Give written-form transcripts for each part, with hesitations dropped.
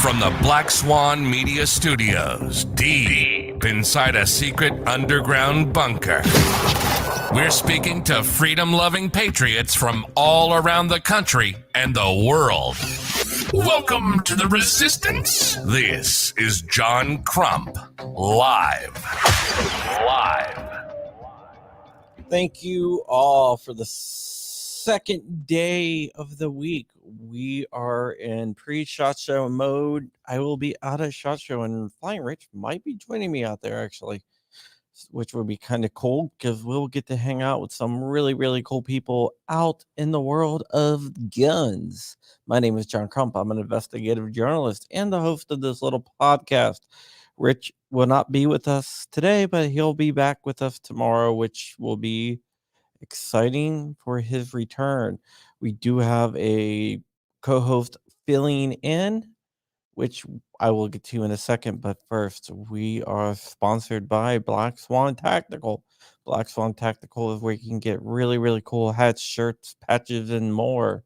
From the Black Swan Media Studios, deep inside a secret underground bunker, we're speaking to freedom-loving patriots from all around the country and the world. Welcome to the Resistance. This is John Crump, live. Thank you all for the second day of the week. We are in pre-SHOT Show mode. I will be out at SHOT Show, and Flying Rich might be joining me out there, actually, which would be kind of cool because we'll get to hang out with some really, really cool people out in the world of guns. My name is John Crump. I'm an investigative journalist and the host of this little podcast. Rich will not be with us today, but he'll be back with us tomorrow, which will be exciting for his return. We do have a co-host filling in, which I will get to in a second. But first, we are sponsored by Black Swan Tactical. Black Swan Tactical is where you can get really, really cool hats, shirts, patches, and more.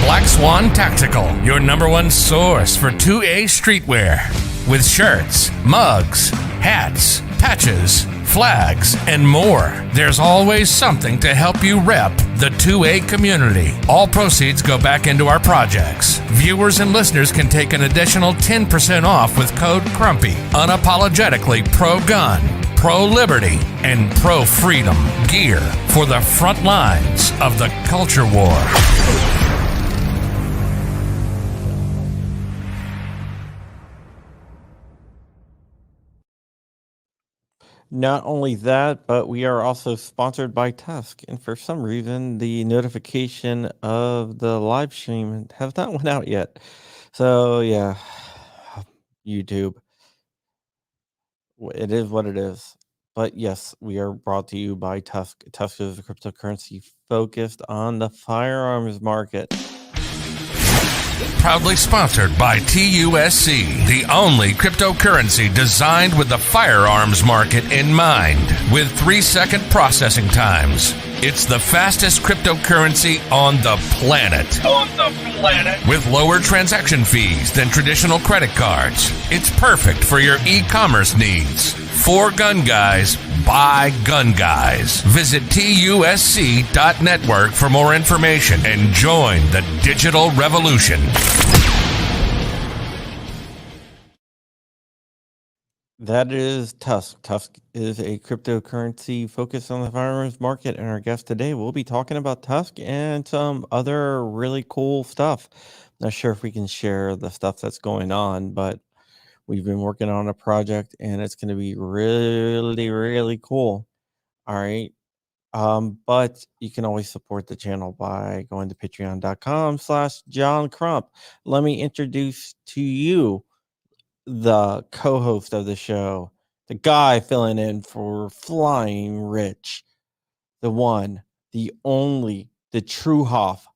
Black Swan Tactical, your number one source for 2A streetwear. With shirts, mugs, hats, patches, flags, and more. There's always something to help you rep the 2A community. All proceeds go back into our projects. Viewers and listeners can take an additional 10% off with code CRUMPY. Unapologetically pro-gun, pro-liberty, and pro-freedom gear for the front lines of the culture war. Not only that, but we are also sponsored by TUSC. And for some reason, the notification of the live stream has not went out yet. So, yeah, YouTube. It is what it is. But yes, we are brought to you by TUSC. TUSC is a cryptocurrency focused on the firearms market. Proudly sponsored by TUSC, the only cryptocurrency designed with the firearms market in mind, with 3-second processing times. It's the fastest cryptocurrency on the planet. With lower transaction fees than traditional credit cards. It's perfect for your e-commerce needs. For gun guys, by gun guys. Visit TUSC.network for more information and join the digital revolution. That is TUSC. TUSC is a cryptocurrency focused on the firearms market, and our guest today will be talking about TUSC and some other really cool stuff. Not sure if we can share the stuff that's going on, but we've been working on a project, and it's going to be really, really cool. All right. But you can always support the channel by going to patreon.com/John Crump. Let me introduce to you the co-host of the show, the guy filling in for Flying Rich, the one, the only, the true Hoff,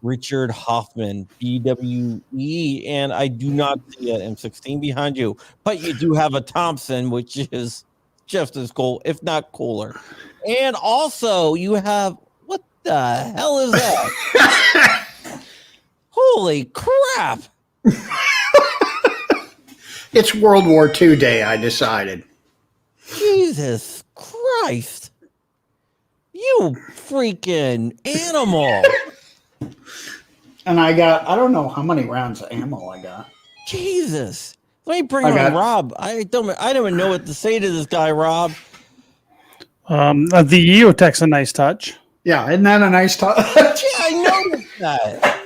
Richard Hoffman, BWE, and I do not see an M16 behind you, but you do have a Thompson, which is just as cool, if not cooler. And also, you have, what the hell is that? Holy crap! It's World War II Day, I decided. Jesus Christ. You freaking animal. And I don't know how many rounds of ammo I got. Jesus. Let me bring on Rob. I don't even know what to say to this guy, Rob. The EOTech's a nice touch. Yeah, isn't that a nice touch? Yeah, I noticed that.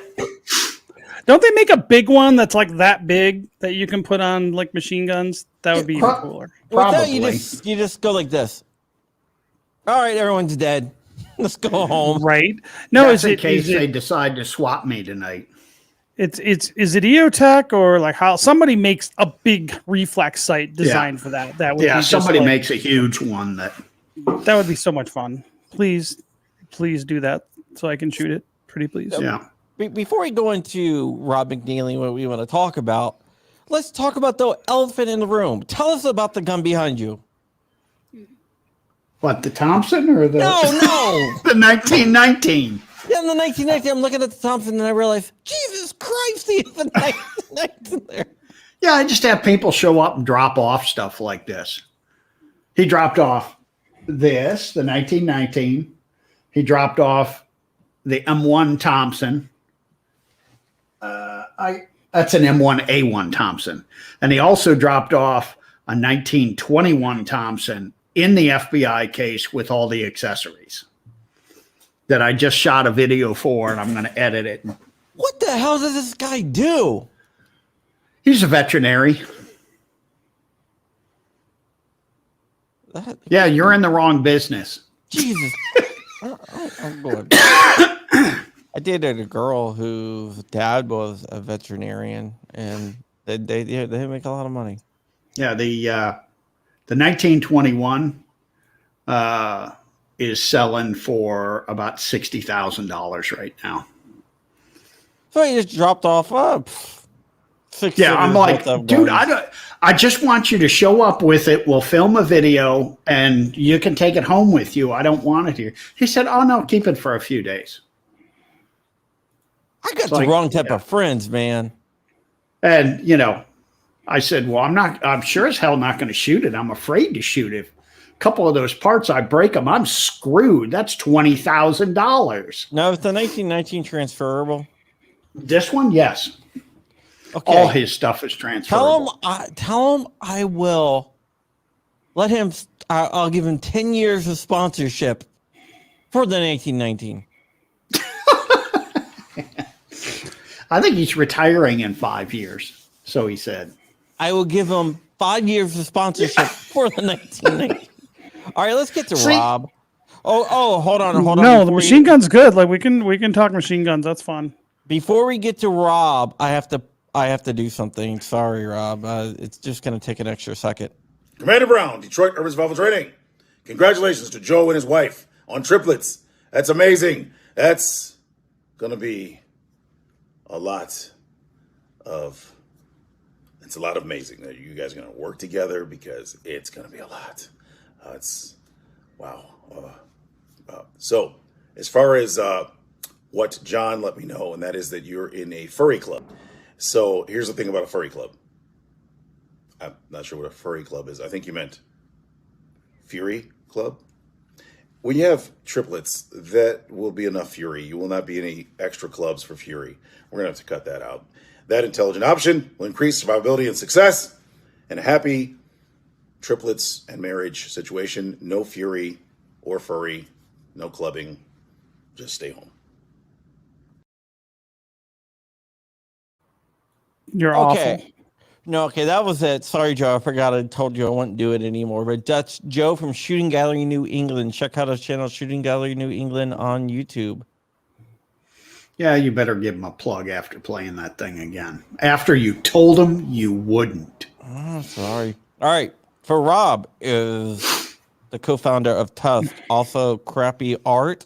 Don't they make a big one that's like that big that you can put on like machine guns? That would be even cooler. Probably. You just go like this. All right, everyone's dead. Let's go home. Right? No, that's in case they decide to swap me tonight. Is it EOTech or like how somebody makes a big reflex sight designed for that? That would be somebody makes a huge one that would be so much fun. Please do that so I can shoot it. Pretty please. Yeah. Before we go into Rob McNealy, what we want to talk about, let's talk about the elephant in the room. Tell us about the gun behind you. What, the Thompson or the No. the 1919? Yeah, in the 1990, I'm looking at the Thompson and I realize, Jesus Christ, he has the 1919 there. Yeah, I just have people show up and drop off stuff like this. He dropped off this, the 1919. He dropped off the M1 Thompson. That's an M1A1 Thompson. And he also dropped off a 1921 Thompson in the FBI case with all the accessories that I just shot a video for, and I'm going to edit it. What the hell does this guy do? He's a veterinary. Yeah, you're in the wrong business. Jesus. I'm going. I dated a girl whose dad was a veterinarian, and they make a lot of money. Yeah, the 1921 is selling for about $60,000 right now. So he just dropped off I'm like, dude, I just want you to show up with it. We'll film a video and you can take it home with you. I don't want it here. He said, oh no, keep it for a few days. I got the wrong type of friends, man. And I said, well, I'm sure as hell not going to shoot it. I'm afraid to shoot it. A couple of those parts, I break them, I'm screwed. That's $20,000. Now, is the 1919 transferable? This one, yes. Okay. All his stuff is transferable. Tell him I will let him. I'll give him 10 years of sponsorship for the 1919. I think he's retiring in 5 years. So he said. I will give him 5 years of sponsorship for the 1919. All right, let's get to Rob. Oh, hold on. No, the machine gun's good. Like we can talk machine guns. That's fun. Before we get to Rob, I have to do something. Sorry, Rob. It's just going to take an extra second. Commander Brown, Detroit Urban Survival Training. Congratulations to Joe and his wife on triplets. That's amazing. That's going to be a lot of amazing. You guys are going to work together because it's going to be a lot. Wow. So as far as what John let me know, and that is that you're in a furry club. So here's the thing about a furry club. I'm not sure what a furry club is. I think you meant Fury Club. When you have triplets, that will be enough Fury. You will not be any extra clubs for Fury. We're going to have to cut that out. That intelligent option will increase survivability and success. And a happy triplets and marriage situation. No Fury or furry. No clubbing. Just stay home. You're okay. awful. No, okay, that was it. Sorry, Joe. I forgot I told you I wouldn't do it anymore. But that's Joe from Shooting Gallery New England. Check out his channel, Shooting Gallery New England, on YouTube. Yeah, you better give him a plug after playing that thing again. After you told him you wouldn't. Oh, sorry. All right. For Rob is the co-founder of TUSC, also Krappy Art,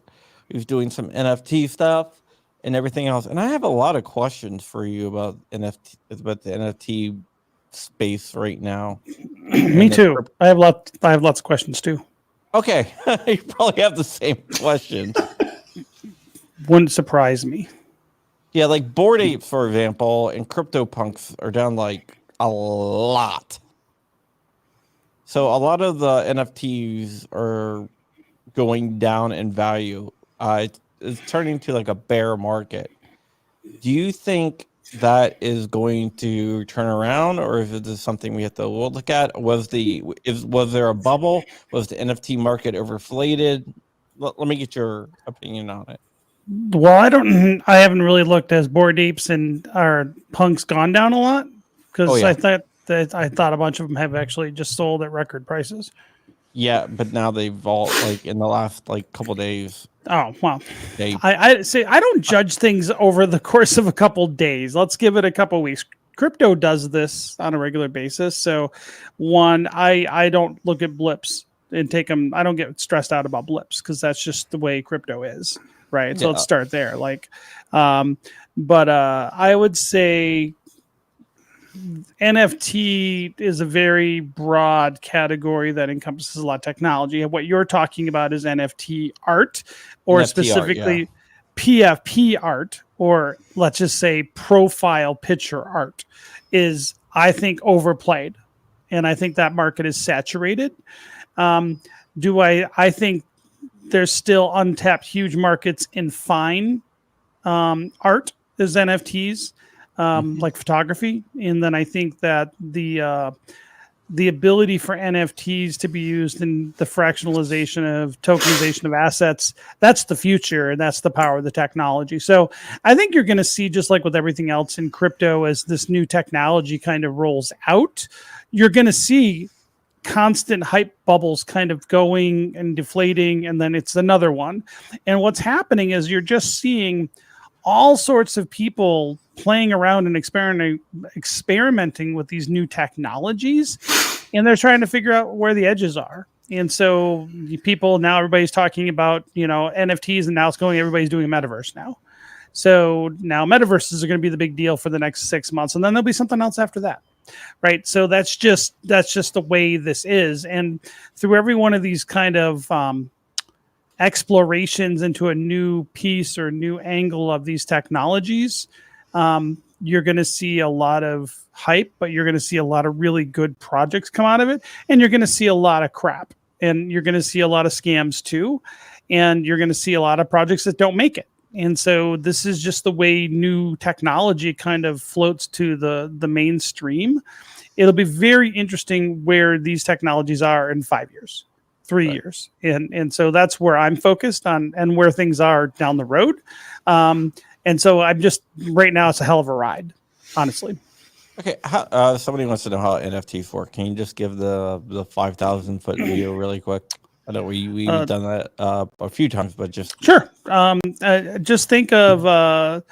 who's doing some NFT stuff and everything else. And I have a lot of questions for you about the NFT space right now. Me too. I have lots of questions too. Okay. You probably have the same questions. Wouldn't surprise me. Yeah, like Bored Apes, for example, and CryptoPunks are down like a lot. So a lot of the NFTs are going down in value. It's turning to like a bear market. Do you think that is going to turn around, or is it something we have to look at? Was there a bubble? Was the NFT market overinflated? Let me get your opinion on it. Well, I haven't really looked as Bored Apes and our punks gone down a lot because I thought a bunch of them have actually just sold at record prices. Yeah, but now they've all like in the last like couple days. Oh well, I say I don't judge things over the course of a couple days. Let's give it a couple weeks. Crypto does this on a regular basis. So, one, I don't look at blips and take them. I don't get stressed out about blips because that's just the way crypto is. Right. So let's start there. Like, but I would say NFT is a very broad category that encompasses a lot of technology. And what you're talking about is NFT art, or NFT specifically art, yeah. PFP art, or let's just say profile picture art, is, I think, overplayed. And I think that market is saturated. I think there's still untapped huge markets in fine art as NFTs, like photography. And then I think that the ability for NFTs to be used in the fractionalization of tokenization of assets, that's the future, and that's the power of the technology. So I think you're going to see, just like with everything else in crypto, as this new technology kind of rolls out, you're going to see constant hype bubbles kind of going and deflating, and then it's another one. And what's happening is you're just seeing all sorts of people playing around and experimenting with these new technologies, and they're trying to figure out where the edges are. And so now everybody's talking about, NFTs, and now everybody's doing a metaverse now. So now metaverses are going to be the big deal for the next 6 months, and then there'll be something else after that. Right. So that's just the way this is. And through every one of these kind of explorations into a new piece or new angle of these technologies, you're going to see a lot of hype, but you're going to see a lot of really good projects come out of it. And you're going to see a lot of crap, and you're going to see a lot of scams too. And you're going to see a lot of projects that don't make it. And so this is just the way new technology kind of floats to the mainstream. It'll be very interesting where these technologies are in 5 years, 3 years. And so that's where I'm focused on, and where things are down the road. And so I'm just, right now, it's a hell of a ride, honestly. Okay, somebody wants to know how NFTs work. Can you just give the 5,000 foot video really quick? I know we've done that a few times, but just sure. Just think of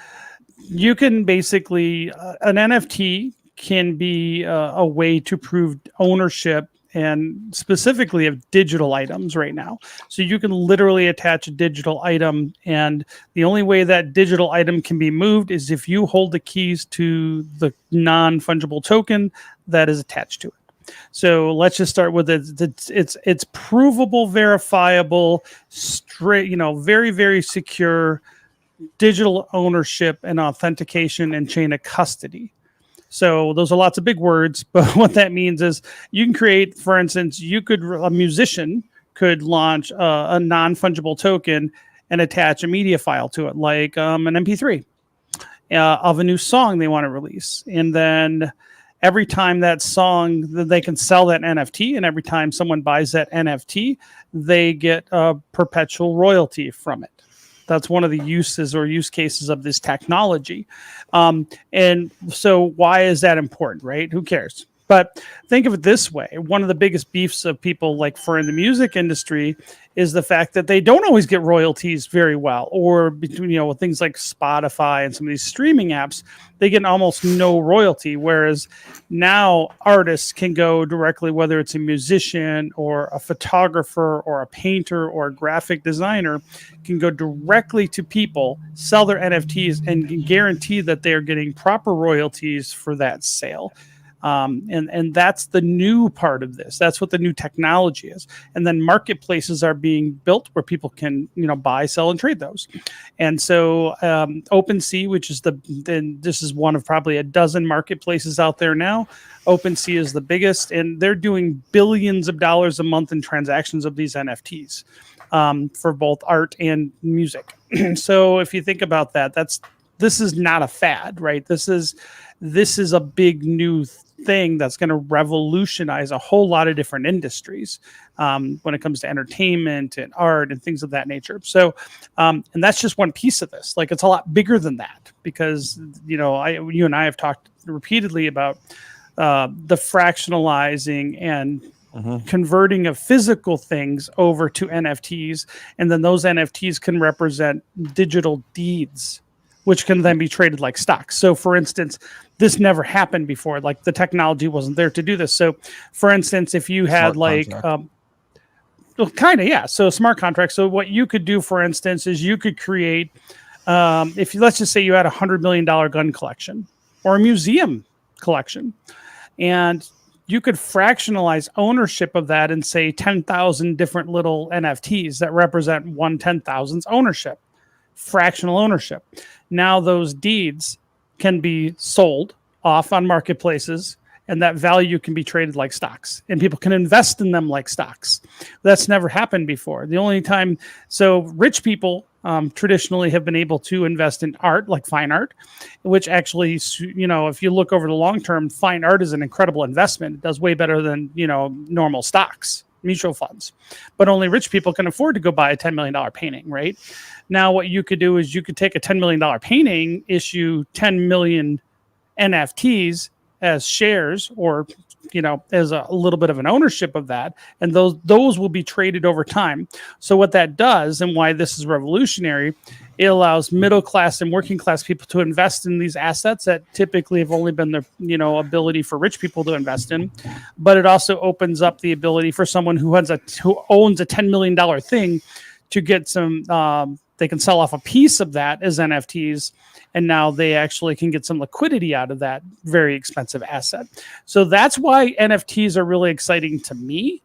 you can basically an NFT can be a way to prove ownership, and specifically of digital items right now. So you can literally attach a digital item, and the only way that digital item can be moved is if you hold the keys to the non-fungible token that is attached to it. So let's just start with it. It's provable, verifiable, straight, very, very secure digital ownership and authentication and chain of custody. So those are lots of big words, but what that means is you can create, for instance, a musician could launch a non-fungible token and attach a media file to it, like an MP3 of a new song they want to release. And then every time that song, they can sell that NFT, and every time someone buys that NFT, they get a perpetual royalty from it. That's one of the uses or use cases of this technology. And so why is that important, right? Who cares? But think of it this way. One of the biggest beefs of people, like in the music industry, is the fact that they don't always get royalties very well, or between, with things like Spotify and some of these streaming apps, they get almost no royalty. Whereas now artists can go directly, whether it's a musician or a photographer or a painter or a graphic designer, can go directly to people, sell their NFTs, and guarantee that they're getting proper royalties for that sale. And that's the new part of this. That's what the new technology is. And then marketplaces are being built where people can, buy, sell, and trade those. And so OpenSea, which is this is one of probably a dozen marketplaces out there now. OpenSea is the biggest, and they're doing billions of dollars a month in transactions of these NFTs for both art and music. So if you think about that, this is not a fad, right? This is a big new thing that's going to revolutionize a whole lot of different industries when it comes to entertainment and art and things of that nature. So, and that's just one piece of this. Like, it's a lot bigger than that, because, you and I have talked repeatedly about the fractionalizing and converting of physical things over to NFTs. And then those NFTs can represent digital deeds, which can then be traded like stocks. So, for instance, this never happened before. Like, the technology wasn't there to do this. So, for instance, if you had So a smart contract. So what you could do, for instance, is you could create, let's just say you had $100 million gun collection, or a museum collection. And you could fractionalize ownership of that and say 10,000 different little NFTs that represent 1/10,000th ownership, fractional ownership. Now those deeds can be sold off on marketplaces, and that value can be traded like stocks, and people can invest in them like stocks. That's never happened before. The only time, so rich people traditionally have been able to invest in art, like fine art, which actually, if you look over the long term, fine art is an incredible investment. It does way better than, normal stocks, mutual funds. But only rich people can afford to go buy a $10 million painting, right? Now, what you could do is you could take a $10 million painting, issue 10 million NFTs as shares, or as a little bit of an ownership of that, and those will be traded over time. So what that does, and why this is revolutionary, it allows middle class and working class people to invest in these assets that typically have only been the ability for rich people to invest in. But it also opens up the ability for someone who owns a $10 million thing to get some. They can sell off a piece of that as NFTs, and now they actually can get some liquidity out of that very expensive asset. So that's why NFTs are really exciting to me,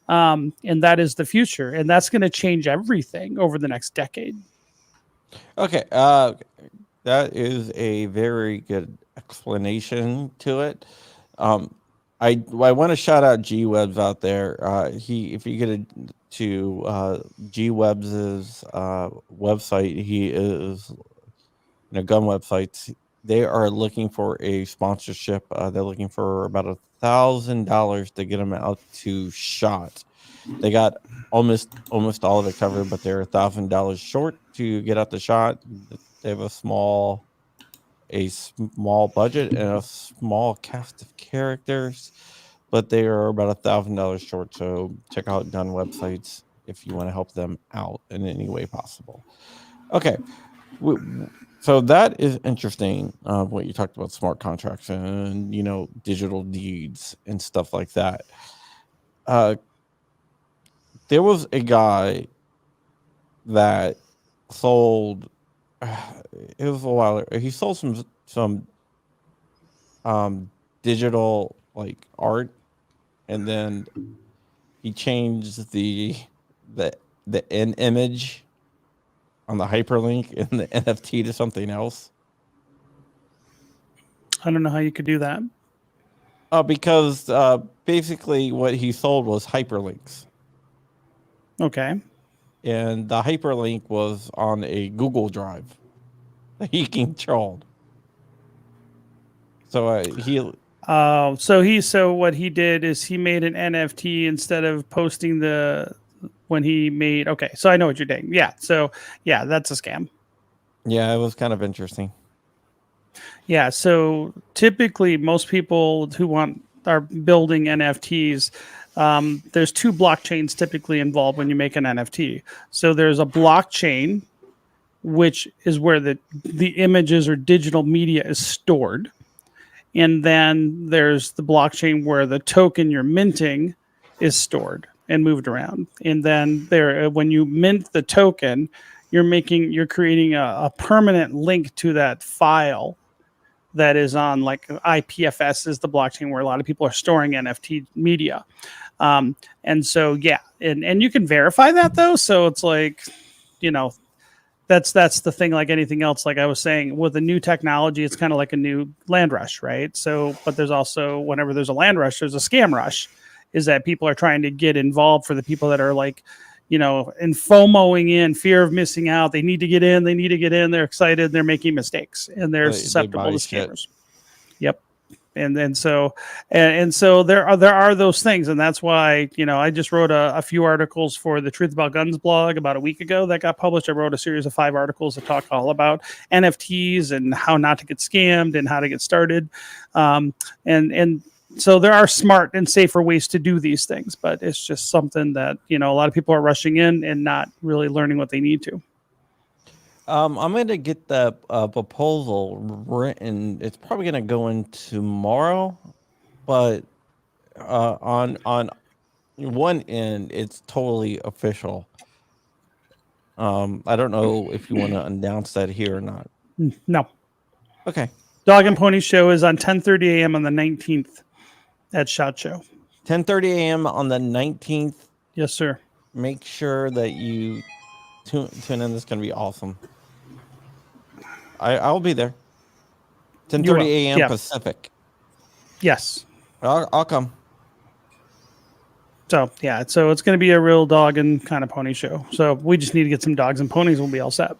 and that is the future, and that's going to change everything over the next decade. Okay, that is a very good explanation to it. I want to shout out G Webs out there. If you get to G Webs' website, he is gun websites. They are looking for a sponsorship. They're looking for about $1,000 to get them out to SHOT. They got almost all of it covered, but they're $1,000 short to get out the SHOT. They have a small budget and a small cast of characters, but they are about $1,000 short. So check out gun websites if you want to help them out in any way possible. Okay. So that is interesting. What you talked about, smart contracts and digital deeds and stuff like that. There was a guy that sold. It was a while ago. He sold some digital like art, and then he changed the end image on the hyperlink in the NFT to something else. I don't know how you could do that. Because basically what he sold was hyperlinks. Okay. And the hyperlink was on a Google Drive that he controlled. So so what he did is he made an NFT instead of posting when he made. Okay, so I know what you're doing. Yeah. So yeah, that's a scam. Yeah, it was kind of interesting. Yeah. So typically, most people who are building NFTs. There's two blockchains typically involved when you make an NFT. So there's a blockchain, which is where the images or digital media is stored. And then there's the blockchain where the token you're minting is stored and moved around. And then when you mint the token, you're creating a permanent link to that file that is on, like, IPFS is the blockchain where a lot of people are storing NFT media. And so, yeah, and you can verify that though. So it's like, that's the thing, like anything else, like I was saying, with a new technology, it's kind of like a new land rush, right? So, but there's also, whenever there's a land rush, there's a scam rush, is that people are trying to get involved for the people that are like, in FOMOing in, fear of missing out. They need to get in, they're excited, they're making mistakes, and they're susceptible to scammers. Shit. Yep. And so there are those things, and that's why I just wrote a few articles for the Truth About Guns blog about a week ago that got published. I wrote a series of 5 articles that talk all about NFTs and how not to get scammed and how to get started. And so there are smart and safer ways to do these things, but it's just something that a lot of people are rushing in and not really learning what they need to. I'm going to get the proposal written. It's probably going to go in tomorrow, but on one end, it's totally official. I don't know if you want to announce that here or not. No. Okay. Dog and Pony Show is on 10:30 a.m. on the 19th at SHOT Show. 10:30 a.m. on the 19th. Yes, sir. Make sure that you tune in. This is going to be awesome. I'll be there. 10:30 a.m. Yeah. Pacific. Yes. I'll come. So it's going to be a real dog and kind of pony show. So we just need to get some dogs and ponies. We'll be all set.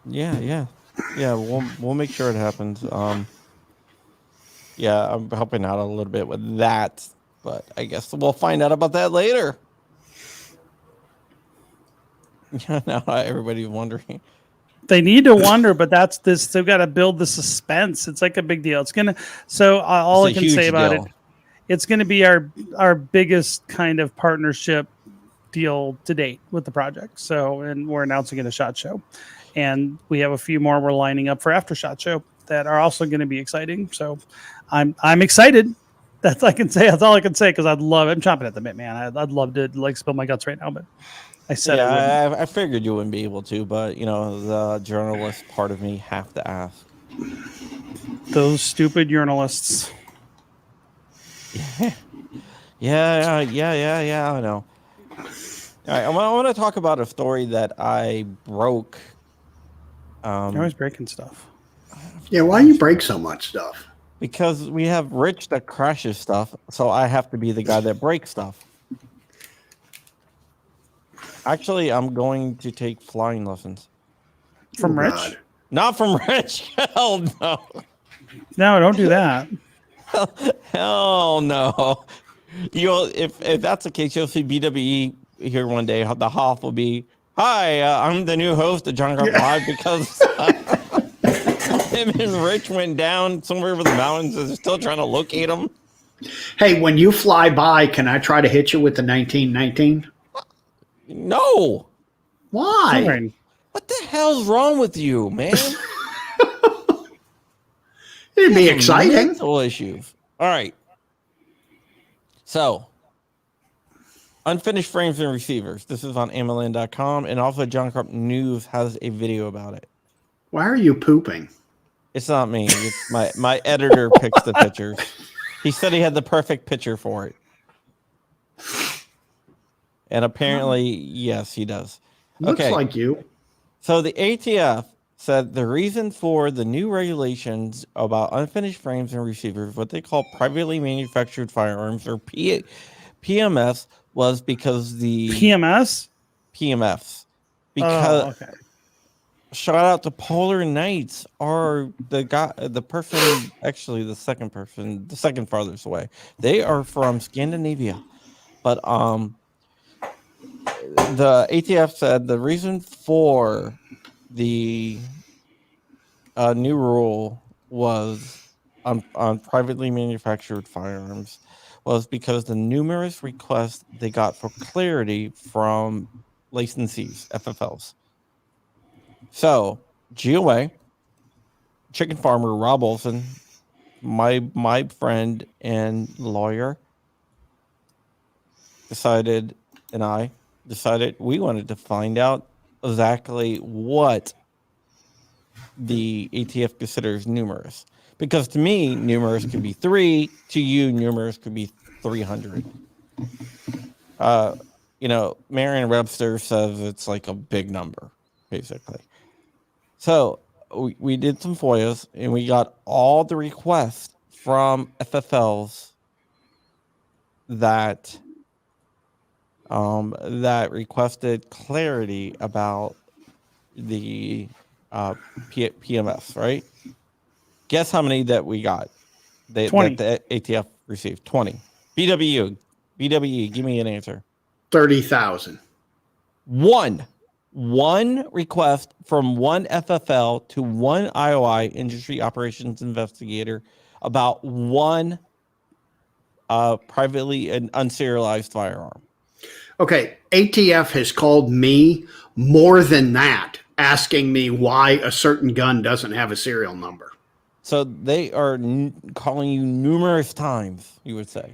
Yeah. We'll make sure it happens. Yeah, I'm helping out a little bit with that, but I guess we'll find out about that later. Now everybody's wondering. They need to wonder, but that's this. They've got to build the suspense. It's like a big deal. It's gonna. So all I can say about it, it's going to be our biggest kind of partnership deal to date with the project. So, and we're announcing it at SHOT Show, and we have a few more we're lining up for after SHOT Show that are also going to be exciting. So, I'm excited. That's all I can say. That's all I can say because I'd love it. I'm chomping at the bit, man. I'd love to like spill my guts right now, but I said I figured you wouldn't be able to, but the journalist part of me have to ask. Those stupid journalists. Yeah, I know. All right, I want to talk about a story that I broke. You're always breaking stuff. Yeah, why do you break so much stuff? Because we have Rich that crashes stuff, so I have to be the guy that breaks stuff. Actually, I'm going to take flying lessons. From Rich? God. Not from Rich. Hell no. No, don't do that. Hell no. If that's the case, you'll see BWE here one day. The Hoff will be, hi, I'm the new host of John Krappy Live because him and Rich went down somewhere over the mountains and they're still trying to locate him. Hey, when you fly by, can I try to hit you with the 1919? No. Why? Fine. What the hell's wrong with you, man? It'd be exciting. Mental issues. All right. So, unfinished frames and receivers. This is on AMLN.com, and also John Krappy News has a video about it. Why are you pooping? It's not me. It's my editor picks the pictures. He said he had the perfect picture for it. And apparently, yes, he does. Looks Okay. like you. So the ATF said the reason for the new regulations about unfinished frames and receivers, what they call privately manufactured firearms, or PMFs, was because the PMS? PMFs. Because okay. shout out to Polar Knights, are the second farthest away. They are from Scandinavia, but the ATF said the reason for the new rule was on privately manufactured firearms was because the numerous requests they got for clarity from licensees, FFLs. So, GOA, chicken farmer Rob Olson, my friend and lawyer, decided we wanted to find out exactly what the ATF considers numerous. Because to me, numerous could be 3. To you, numerous could be 300. Merriam-Webster says it's like a big number, basically. So we did some FOIAs, and we got all the requests from FFLs that requested clarity about the PMS, right? Guess how many that we got? 20. That the ATF received. 20. BWE, give me an answer. 30,000. One request from one FFL to one IOI, industry operations investigator, about one privately and unserialized firearm. Okay, ATF has called me more than that, asking me why a certain gun doesn't have a serial number. So they are calling you numerous times, you would say.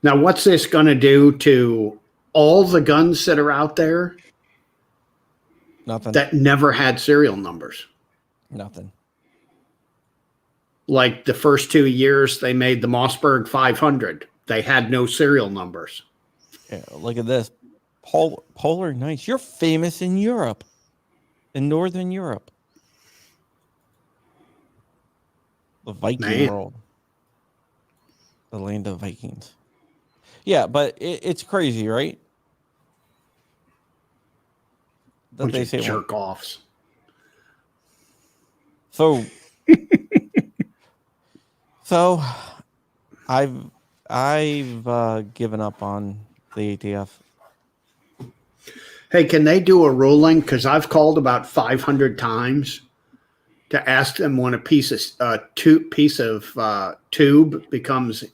Now, what's this going to do to all the guns that are out there? Nothing. that never had serial numbers. Nothing. Like the first 2 years they made the Mossberg 500. They had no serial numbers. Yeah, look at this. Polar Knights. You're famous in Europe. In Northern Europe. The Viking world. The land of Vikings. Yeah, but it's crazy, right? That they say jerk offs. So I've given up on the ATF. Hey, can they do a ruling? Because I've called about 500 times to ask them when a piece of tube becomes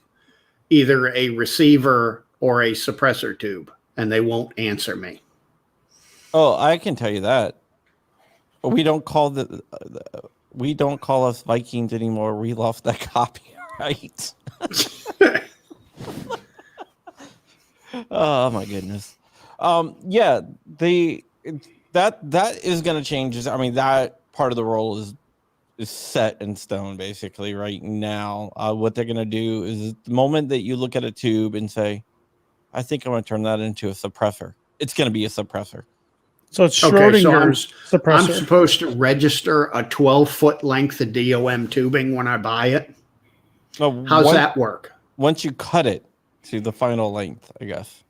either a receiver or a suppressor tube, and they won't answer me. Oh, I can tell you that. We don't call us Vikings anymore. We lost that copyright. Oh my goodness. Yeah, that is going to change. I mean, that part of the role is set in stone basically right now. What they're going to do is the moment that you look at a tube and say, I think I'm going to turn that into a suppressor. It's going to be a suppressor. So it's Schrodinger's suppressor. I'm supposed to register a 12-foot length of DOM tubing when I buy it. How's that work? Once you cut it to the final length, I guess.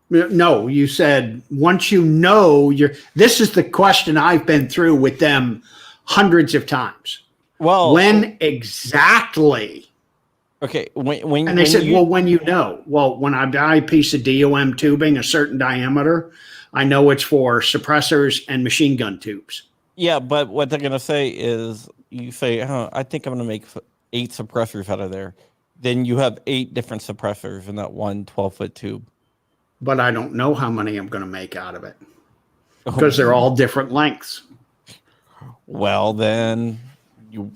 No, you said once you know this is the question I've been through with them hundreds of times. Well, when exactly? Okay, and they said, when you know. Well, when I buy a piece of DOM tubing a certain diameter, I know it's for suppressors and machine gun tubes. Yeah, but what they're going to say is you say, I think I'm going to make 8 suppressors out of there. Then you have 8 different suppressors in that one 12-foot tube. But I don't know how many I'm going to make out of it because they're all different lengths. Well, then you.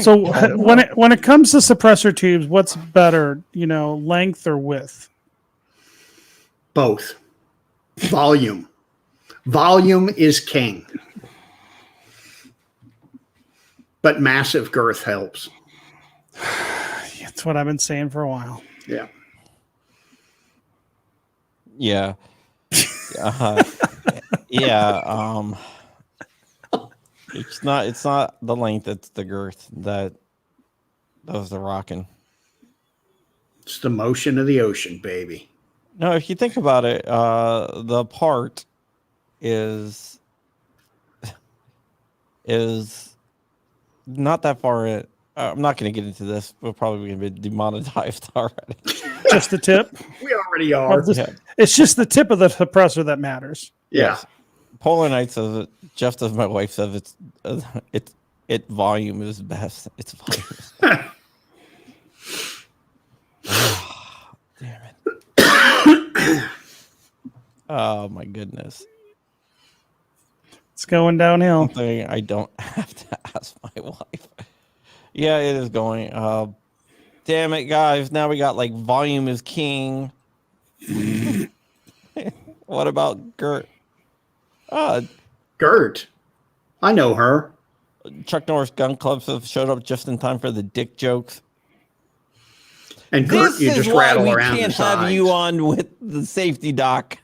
So when it comes to suppressor tubes, what's better, length or width? Both. Volume. Volume is king. But massive girth helps. That's what I've been saying for a while. Yeah. Yeah. Yeah. It's not the length, it's the girth that does the rocking. It's the motion of the ocean, baby. No, if you think about it, the part is not that far in. I'm not going to get into this. We're probably going to be demonetized already. Just the tip? We already are. It's just the tip of the suppressor that matters. Yeah. Yes. Polar Knight says it, just as my wife says it's volume is best. It's volume. Oh, damn it. Oh my goodness. It's going downhill. Something I don't have to ask my wife. Yeah, it is going. Damn it, guys. Now we got like volume is king. What about Gert? Gert. I know her. Chuck Norris gun clubs have showed up just in time for the dick jokes. And Gert, this you is just why rattle we around can't the have sides. you on with the safety doc.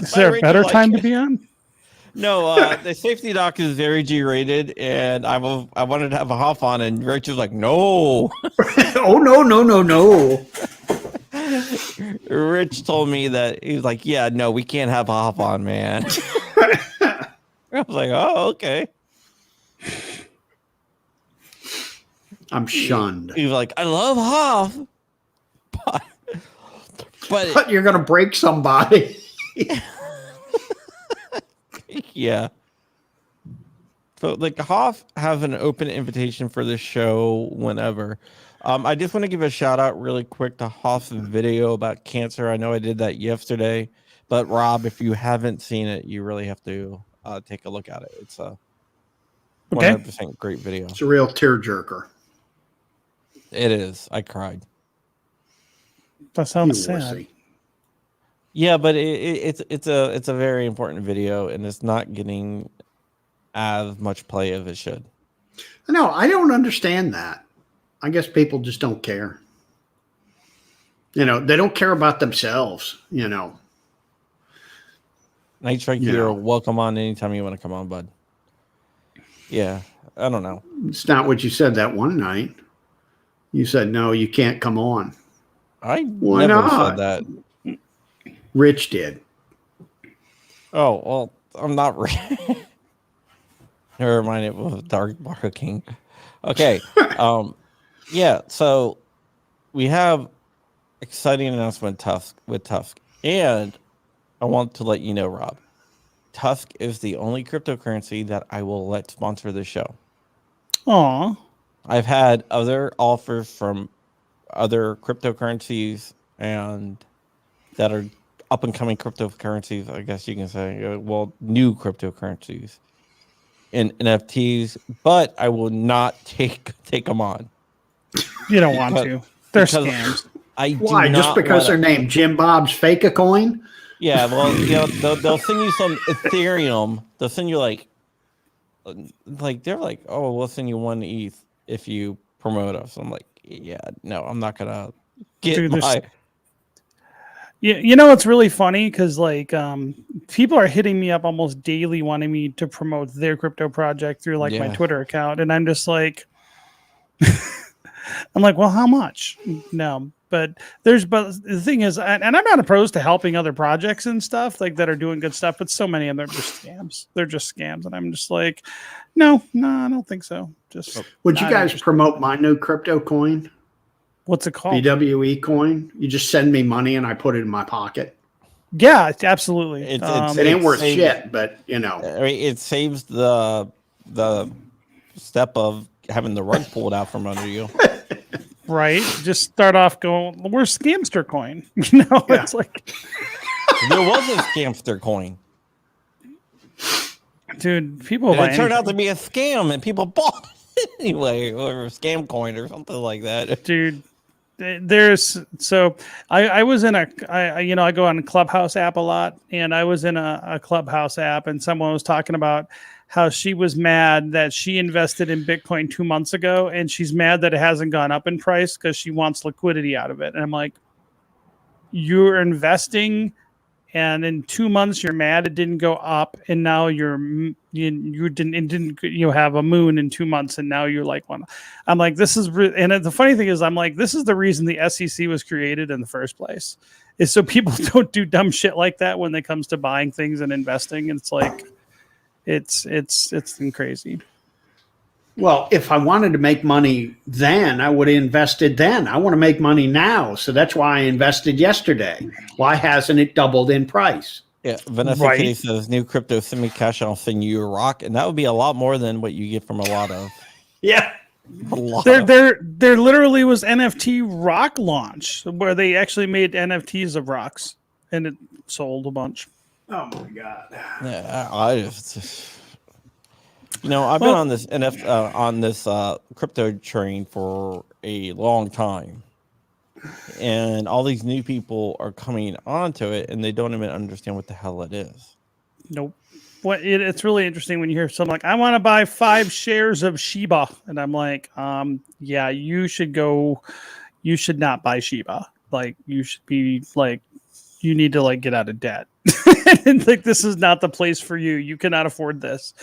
Is there a better time to be on? No, the safety doc is very G-rated, and I wanted to have a Hoff on, and Rachel's like, no. Oh, no. Rich told me that he was like, yeah, no, we can't have Hoff on, man. I was like, oh, okay. I'm shunned. He was like, I love Hoff, but you're gonna break somebody. Yeah. So like Hoff have an open invitation for this show whenever. I just want to give a shout out really quick to Hoff's video about cancer. I know I did that yesterday, but Rob, if you haven't seen it, you really have to take a look at it. It's a 100% great video. It's a real tearjerker. It is. I cried. That sounds sad. Yeah, but it's a very important video, and it's not getting as much play as it should. No, I don't understand that. I guess people just don't care. They don't care about themselves. Night Strike, you're welcome on anytime you want to come on, bud. Yeah, I don't know. It's not what you said that one night. You said no, you can't come on. Why never said that. Rich did. Oh well, I'm not. Never mind. It was Dark Barker King. Okay. Yeah. So we have exciting announcement with TUSC, and I want to let you know, Rob, TUSC is the only cryptocurrency that I will let sponsor the show. Aw. I've had other offers from other cryptocurrencies and that are up and coming cryptocurrencies, I guess you can say. Well, new cryptocurrencies and NFTs, but I will not take them on. You don't want to. They're scams. Why? Just because they're named Jim Bob's Fake a Coin? Yeah, well, they'll send you some Ethereum. They'll send you like they're like, oh, we'll send you 1 ETH if you promote us. I'm like, yeah, no, I'm not gonna get my. Yeah, you know what's really funny? Because people are hitting me up almost daily wanting me to promote their crypto project through my Twitter account, and I'm just like, well, how much? No, but the thing is, and I'm not opposed to helping other projects and stuff that are doing good stuff, but so many of them are just scams. They're just scams, and I'm just like, no, I don't think so. Just would you guys promote my new crypto coin? What's it called? BWE coin. You just send me money and I put it in my pocket. Yeah, absolutely. It ain't worth shit, but it saves the step of having the rug pulled out from under you. Right. Just start off going, where's Scamster coin? It's like there was a Scamster coin. Dude, people it turned out to be a scam and people bought it anyway, or a scam coin or something like that. Dude, I was in I go on a Clubhouse app a lot, and I was in a Clubhouse app, and someone was talking about how she was mad that she invested in Bitcoin 2 months ago, and she's mad that it hasn't gone up in price because she wants liquidity out of it. And I'm like, you're investing, and in 2 months you're mad it didn't go up, and now you didn't have a moon in 2 months, and now you're like one. I'm like, this is and the funny thing is, I'm like, this is the reason the SEC was created in the first place, is so people don't do dumb shit like that when it comes to buying things and investing. And it's like, it's crazy. Well, if I wanted to make money then, I would have invested then. I want to make money now. So that's why I invested yesterday. Why hasn't it doubled in price? Yeah, Vanessa Kitty says, new crypto, send me cash, I'll send you a rock. And that would be a lot more than what you get from a lot of. Yeah. There literally was NFT rock launch where they actually made NFTs of rocks, and it sold a bunch. Oh my God. Yeah, I've been on this crypto train for a long time, and all these new people are coming onto it, and they don't even understand what the hell it is. Nope. It's really interesting when you hear something like, I want to buy 5 shares of Shiba, and I'm like, yeah, you should not buy Shiba. You should be you need to get out of debt. And this is not the place for you. You cannot afford this.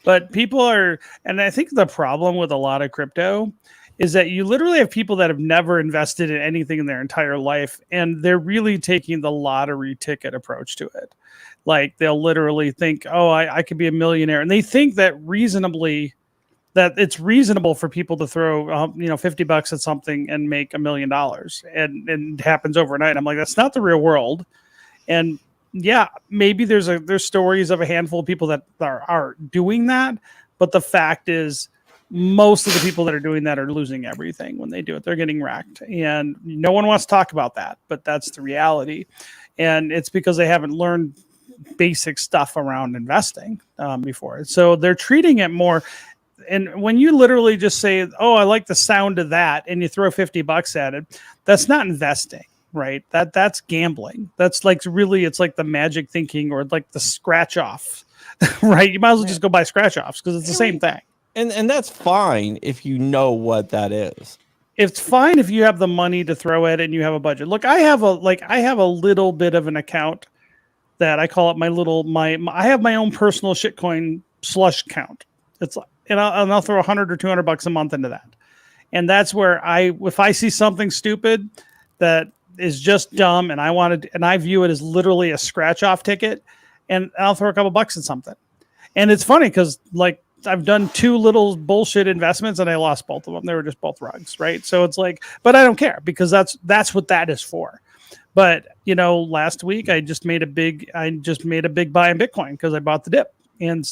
But people are, and I think the problem with a lot of crypto is that you literally have people that have never invested in anything in their entire life, and they're really taking the lottery ticket approach to it. They'll literally think, oh, I could be a millionaire. And they think that it's reasonable for people to throw, $50 at something and make $1 million. And it happens overnight. I'm like, that's not the real world. And yeah, maybe there's stories of a handful of people that are doing that. But the fact is, most of the people that are doing that are losing everything when they do it. They're getting wrecked. And no one wants to talk about that, but that's the reality. And it's because they haven't learned basic stuff around investing before. So they're treating it more. And when you literally just say, oh, I like the sound of that, and you throw $50 at it, that's not investing. right? That's gambling. That's like really, it's like the magic thinking or like the scratch off, right? You might as well just go buy scratch offs because it's the same thing. And that's fine if you know what that is. It's fine if you have the money to throw at it and you have a budget. Look, I have a little bit of an account that I call it I have my own personal shitcoin slush account. I'll throw $100 or $200 a month into that. And that's where if I see something stupid that is just dumb and I view it as literally a scratch off ticket, and I'll throw a couple bucks in something. And it's funny because like I've done 2 little bullshit investments and I lost both of them. They were just both rugs, right? So it's like, but I don't care because that's what that is for. But last week I just made a big buy in Bitcoin because I bought the dip, and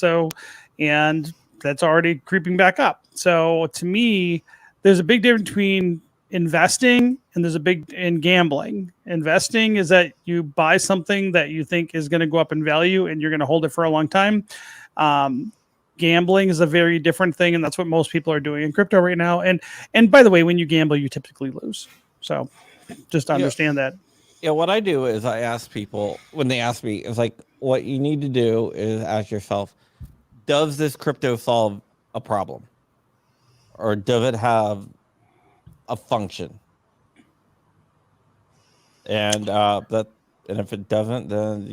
that's already creeping back up. So to me, there's a big difference between investing and in gambling. Investing is that you buy something that you think is going to go up in value and you're going to hold it for a long time. Gambling is a very different thing, and that's what most people are doing in crypto right now. And by the way, when you gamble, you typically lose. So just understand that. Yeah, what I do is I ask people when they ask me, it's like, what you need to do is ask yourself, does this crypto solve a problem? Or does it have a function? And if it doesn't, then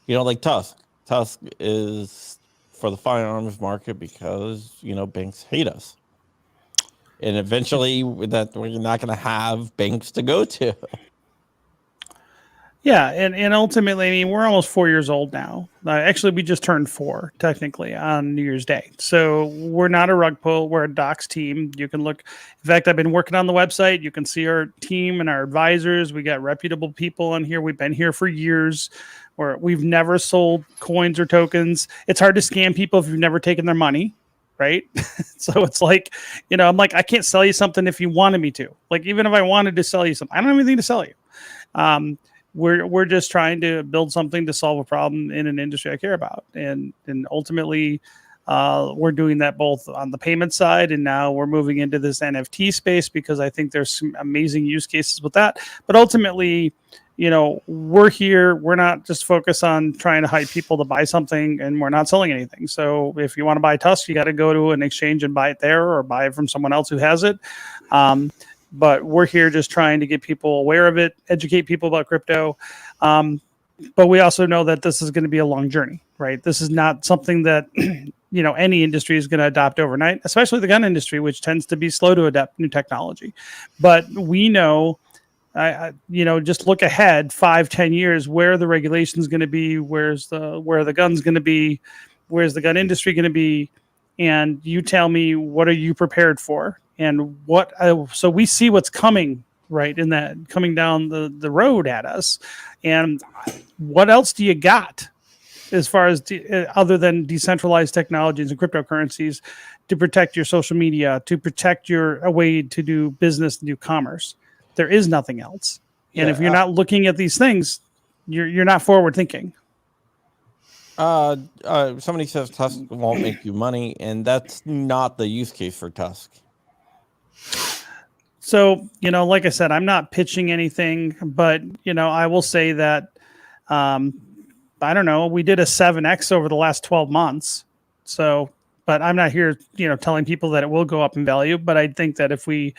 like TUSC. TUSC is for the firearms market because banks hate us. And eventually that we're not going to have banks to go to. Yeah, and ultimately, I mean, we're almost 4 years old now. Actually, we just turned 4, technically, on New Year's Day. So we're not a rug pull. We're a docs team. You can look. In fact, I've been working on the website. You can see our team and our advisors. We got reputable people on here. We've been here for years. We've never sold coins or tokens. It's hard to scam people if you've never taken their money, right? So it's like, I'm like, I can't sell you something if you wanted me to. Like, even if I wanted to sell you something, I don't have anything to sell you. We're just trying to build something to solve a problem in an industry I care about. And ultimately, we're doing that both on the payment side, and now we're moving into this NFT space because I think there's some amazing use cases with that. But ultimately, we're here. We're not just focused on trying to hype people to buy something, and we're not selling anything. So if you want to buy TUSC, you got to go to an exchange and buy it there or buy it from someone else who has it. But we're here just trying to get people aware of it, educate people about crypto. But we also know that this is going to be a long journey, right? This is not something that, any industry is going to adopt overnight, especially the gun industry, which tends to be slow to adapt new technology. But we know, just look ahead 5-10 years, where the regulation is going to be, where the gun's going to be, where's the gun industry going to be, and you tell me, what are you prepared for? And so we see what's coming, right, in that coming down the road at us. And what else do you got as far as other than decentralized technologies and cryptocurrencies to protect your social media, to protect a way to do business and do commerce? There is nothing else. And if you're not looking at these things, you're not forward thinking. Somebody says TUSC won't make you money, and that's not the use case for TUSC. So, like I said, I'm not pitching anything, but, I will say that, I don't know, we did a 7X over the last 12 months. So, but I'm not here, telling people that it will go up in value, but I think that if we,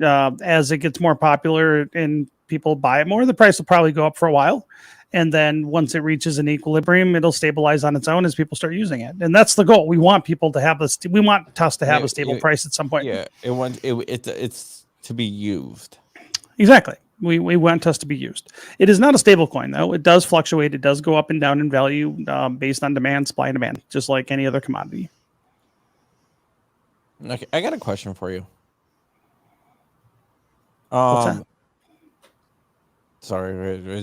as it gets more popular and people buy it more, the price will probably go up for a while. And then once it reaches an equilibrium, it'll stabilize on its own as people start using it. And that's the goal. We want people to have this. We want TUSC to have a stable price at some point. Yeah, it's to be used. Exactly. We want TUSC to be used. It is not a stable coin, though. It does fluctuate. It does go up and down in value based on demand, supply and demand, just like any other commodity. Okay, I got a question for you. What's that? Sorry,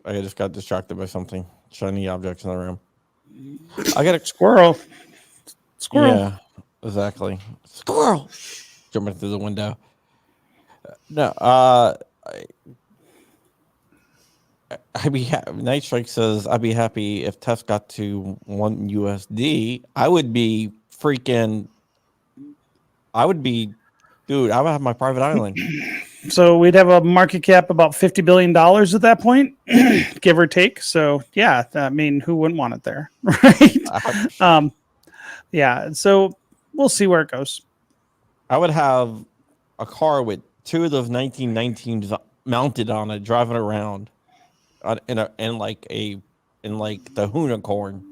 I just got distracted by something. Shiny objects in the room. I got a squirrel. Yeah, exactly. Squirrel jumping through the window. No, I'd be Night Strike says I'd be happy if TUSC got to $1 USD. I would be freaking. I would have my private island. So we'd have a market cap about $50 billion at that point, give or take. So yeah, I mean, who wouldn't want it there, right? Yeah. So we'll see where it goes. I would have a car with 2 of those 1919s mounted on it, driving around in the Unicorn,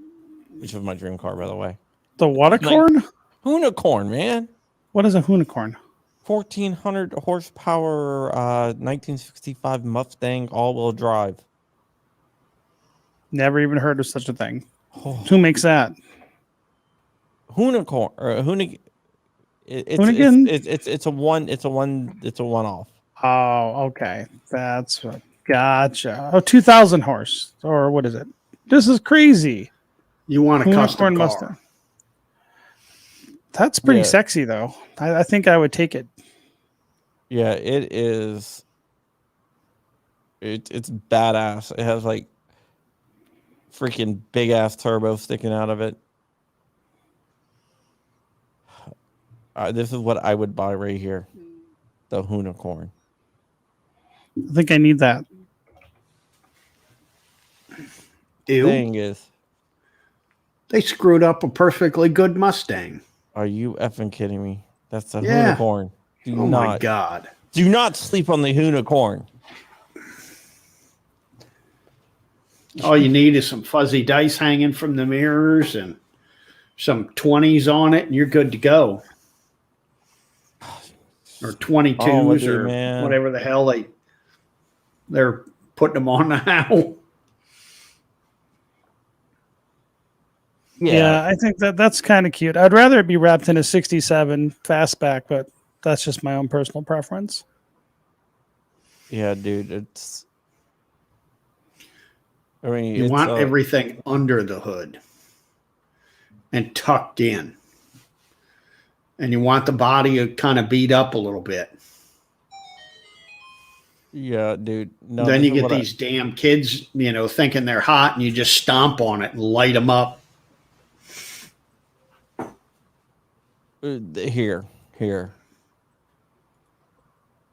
which is my dream car, by the way. The Watacorn? Unicorn, man. What is a unicorn? 1,400 horsepower, 1965 Mustang all-wheel drive. Never even heard of such a thing. Oh. Who makes that? Unicorn or it's a one-off. Oh, okay. That's what. Gotcha. Oh, 2,000 horse, or what is it? This is crazy. You want a custom car? Mustang. That's pretty sexy, though. I think I would take it. Yeah, it is. It's badass. It has like freaking big ass turbo sticking out of it. This is what I would buy right here, the Unicorn. I think I need that. Ew. Thing is, they screwed up a perfectly good Mustang. Are you effing kidding me? That's a Unicorn. My God. Do not sleep on the Unicorn. All you need is some fuzzy dice hanging from the mirrors and some 20s on it, and you're good to go. Or 22s or whatever the hell they're putting them on now. Yeah, I think that's kind of cute. I'd rather it be wrapped in a 67 fastback, but that's just my own personal preference. Yeah, dude, you want everything under the hood and tucked in. And you want the body kind of beat up a little bit. Yeah, dude. No, then you get these damn kids, thinking they're hot, and you just stomp on it and light them up. Here.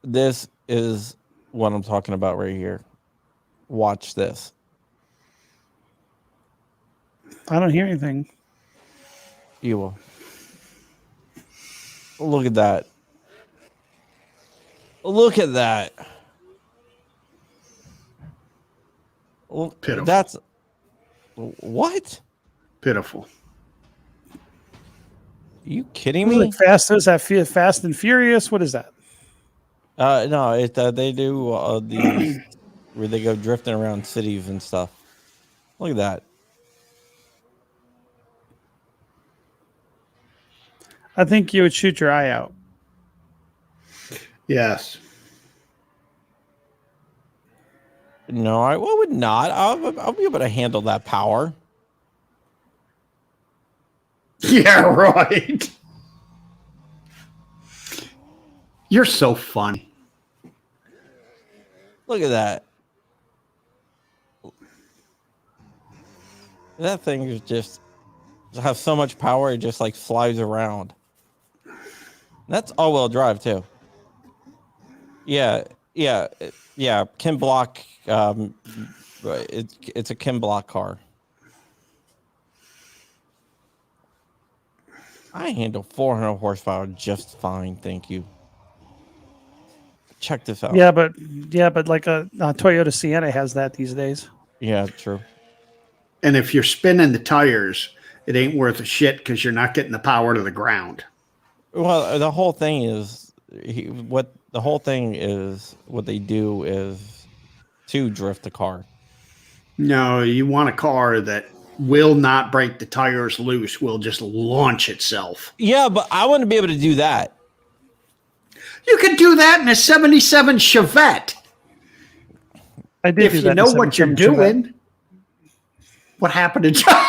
This is what I'm talking about right here. Watch this. I don't hear anything. You will. Look at that. Look at that. Pitiful. That's what? Pitiful. Are you kidding me? Like Fast and Furious? What is that? No, they do where they go drifting around cities and stuff. Look at that. I think you would shoot your eye out. Yes. No, I would not. I'll be able to handle that power. Yeah, right. You're so funny. Look at that. That thing is just has so much power, it just like flies around. That's all-wheel drive too. Yeah. Kim Block. It's a Kim Block car. I handle 400 horsepower just fine, thank you. Check this out. Yeah, but like a Toyota Sienna has that these days. Yeah, true. And if you're spinning the tires, it ain't worth a shit because you're not getting the power to the ground. Well, the whole thing is what they do is to drift the car. No, you want a car that will not break the tires loose, will just launch itself. Yeah, but I want to be able to do that. You can do that in a 77 Chevette. I did. If you know what you're doing. Chevette. What happened to John?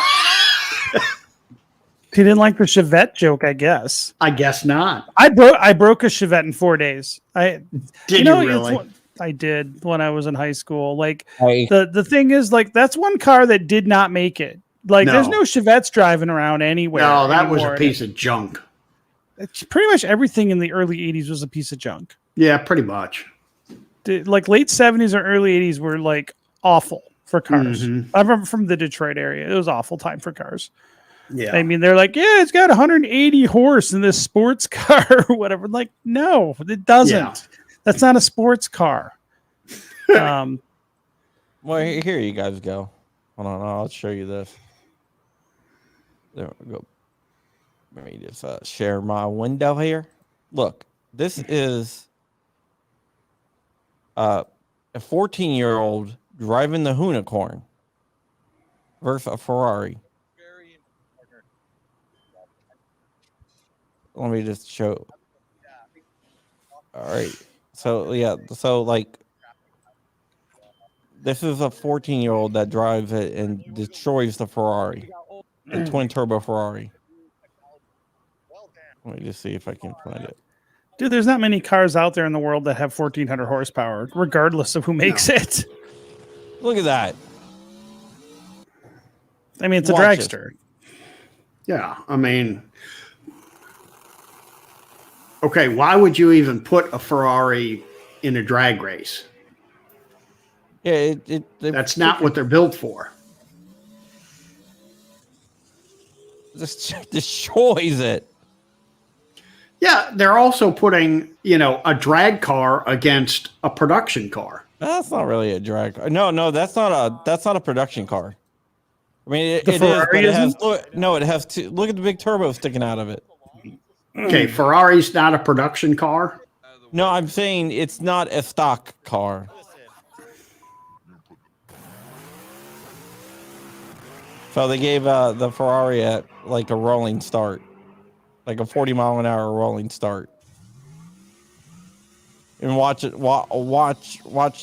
He didn't like the Chevette joke, I guess. I guess not. I broke a Chevette in 4 days. Did you really? I did when I was in high school. Like the thing is, like, that's one car that did not make it. Like, there's no Chevettes driving around anywhere. No, that was a piece of junk. It's pretty much everything in the early 80s was a piece of junk. Yeah, pretty much. like late 70s or early 80s were like awful for cars. Mm-hmm. I remember from the Detroit area. It was awful time for cars. Yeah. I mean, they're like, yeah, it's got 180 horse in this sports car or whatever. Like, no, it doesn't. Yeah. That's not a sports car. Well, here you guys go. Hold on, I'll show you this. There we go. Let me just share my window here. Look, this is a 14-year-old driving the unicorn versus a Ferrari. Let me just show. All right. So, yeah. So, like, this is a 14-year-old that drives it and destroys the Ferrari, the twin-turbo Ferrari. Let me just see if I can find it. Dude, there's not many cars out there in the world that have 1,400 horsepower, regardless of who makes it. Look at that. I mean, it's a Watch dragster. Yeah. I mean, okay, why would you even put a Ferrari in a drag race? Yeah, That's not what they're built for. Just destroys it. Yeah, they're also putting, a drag car against a production car. That's not really a drag car. No, that's not a production car. I mean, it is, Ferrari but it has isn't? it has two. Look at the big turbo sticking out of it. Okay, Ferrari's not a production car. No, I'm saying it's not a stock car. So they gave the Ferrari a rolling start, like a 40-mile-an-hour rolling start, and watch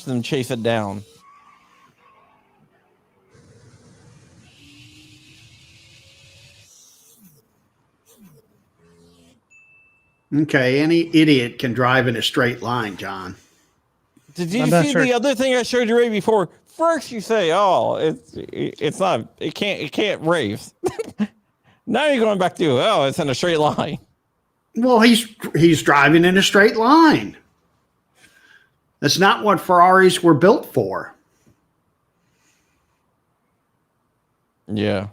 them chase it down. Okay, any idiot can drive in a straight line, John. Did you see the other thing I showed you right before? First you say, "Oh, it's not. It can't race." Now you're going back to, "Oh, it's in a straight line." Well, he's driving in a straight line. That's not what Ferraris were built for. Yeah.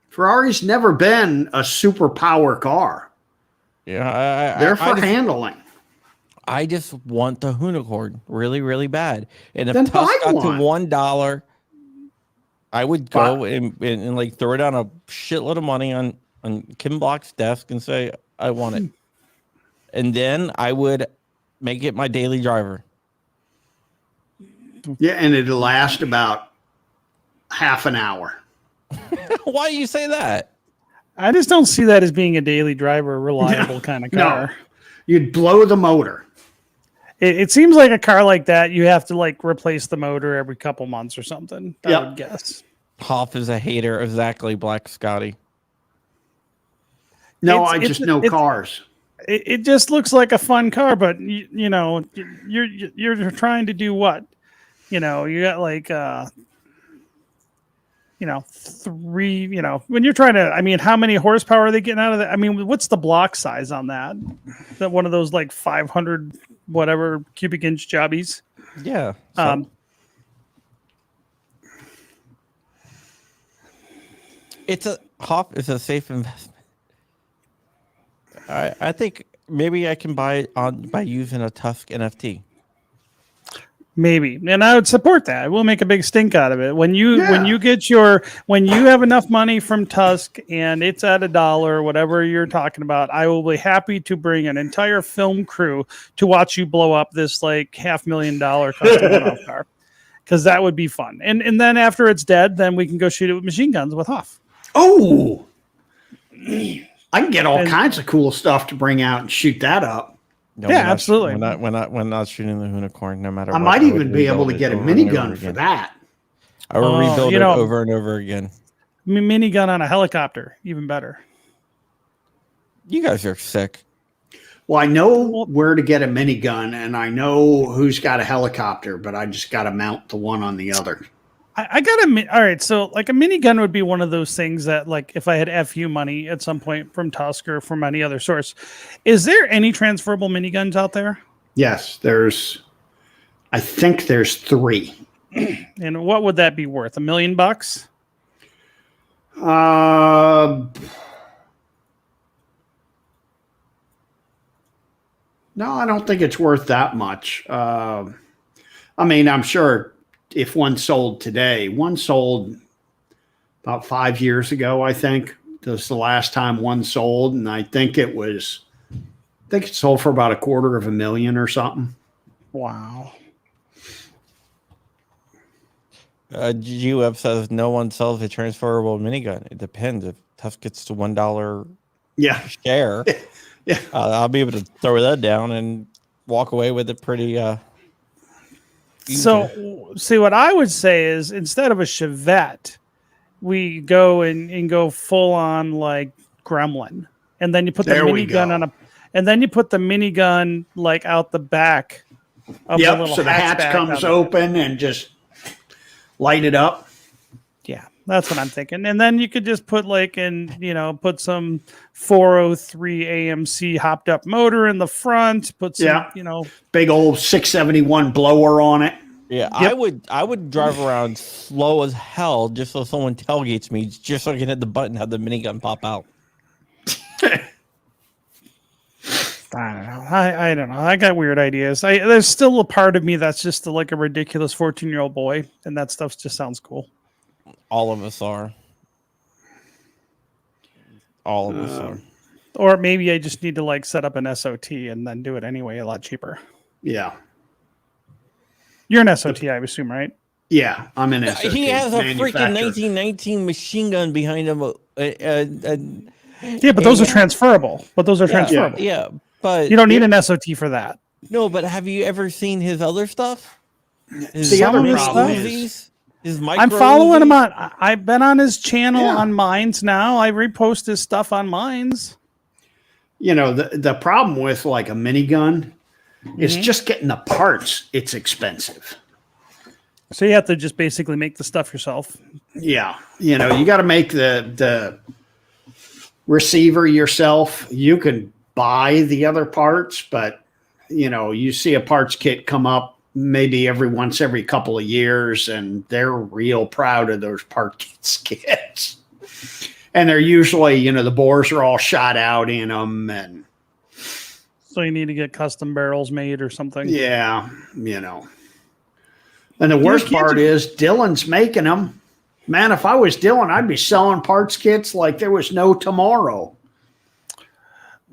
Ferrari's never been a superpower car. Yeah, they're for handling. I just want the unicorn really, really bad. And if Then TUSC buy got one. to $1, I would go and like throw down a shitload of money on Kim Block's desk and say, I want it. And then I would make it my daily driver. Yeah, and it'll last about half an hour. Why do you say that? I just don't see that as being a daily driver, reliable kind of car. No, you'd blow the motor. It seems like a car like that, you have to like replace the motor every couple months or something. I would guess. Hoff is a hater of Zachary Black Scotty. No, I just know cars. It just looks like a fun car, but you're trying to do what? You got like three, when you're trying to, I mean, how many horsepower are they getting out of that? I mean, what's the block size on that? That one of those like 500 whatever cubic inch jobbies? Yeah. Hoff is a safe investment. I think maybe I can buy it by using a TUSC NFT. Maybe, and I would support that. We'll make a big stink out of it when you have enough money from TUSC and it's at $1, whatever you're talking about. I will be happy to bring an entire film crew to watch you blow up this like $500,000 custom one-off car, because that would be fun. And then after it's dead, then we can go shoot it with machine guns with Hoff. Oh, I can get all kinds of cool stuff to bring out and shoot that up. No, yeah, absolutely. We're not shooting the unicorn, no matter I what. might even be able to get a minigun for that. I will rebuild it over and over again. Minigun on a helicopter, even better. You guys are sick. Well, I know where to get a minigun, and I know who's got a helicopter, but I just got to mount the one on the other. I got all right. So like a minigun would be one of those things that like if I had FU money at some point from TUSC or from any other source, is there any transferable miniguns out there? Yes, there's I think there's 3. And what would that be worth? $1 million? No, I don't think it's worth that much. I mean, I'm sure if one sold today, one sold about 5 years ago, I think. This was the last time one sold, and I think it sold for about $250,000 or something. Wow. GWeb says no one sells a transferable minigun. It depends. If Tusk gets to $1 Yeah. share, Yeah. I'll be able to throw that down and walk away with it pretty. Easy. So, see, what I would say is instead of a Chevette, we go and go full on like Gremlin, and then you put the minigun on and then you put the minigun like out the back. Of the little so the hatch comes open and just light it up. Yeah, that's what I'm thinking. And then you could just put put some 403 AMC hopped up motor in the front, put some, big old 671 blower on it. Yeah, yep. I would drive around slow as hell just so someone tailgates me, just so I can hit the button, have the minigun pop out. I don't know. I don't know. I got weird ideas. There's still a part of me that's just like a ridiculous 14-year-old boy, and that stuff just sounds cool. All of us are. All of us are. Or maybe I just need to like set up an SOT and then do it anyway, a lot cheaper. Yeah. You're an SOT, I assume, right? Yeah, I'm an SOT. He has a freaking 1919 machine gun behind him. Yeah, but those are transferable. Yeah, but you don't need an SOT for that. No, but have you ever seen his other stuff? The other problem is I'm following him on. I've been on his channel on Mines now. I repost his stuff on Mines. You know, the problem with like a minigun is just getting the parts. It's expensive. So you have to just basically make the stuff yourself. Yeah, you know, you got to make the receiver yourself. You can buy the other parts, but you know, you see a parts kit come up maybe every couple of years, and they're real proud of those parts kits. And they're usually, you know, the bores are all shot out in them, and so you need to get custom barrels made or something. Yeah, you know. And the worst part is Dylan's making them. Man, if I was Dylan, I'd be selling parts kits like there was no tomorrow.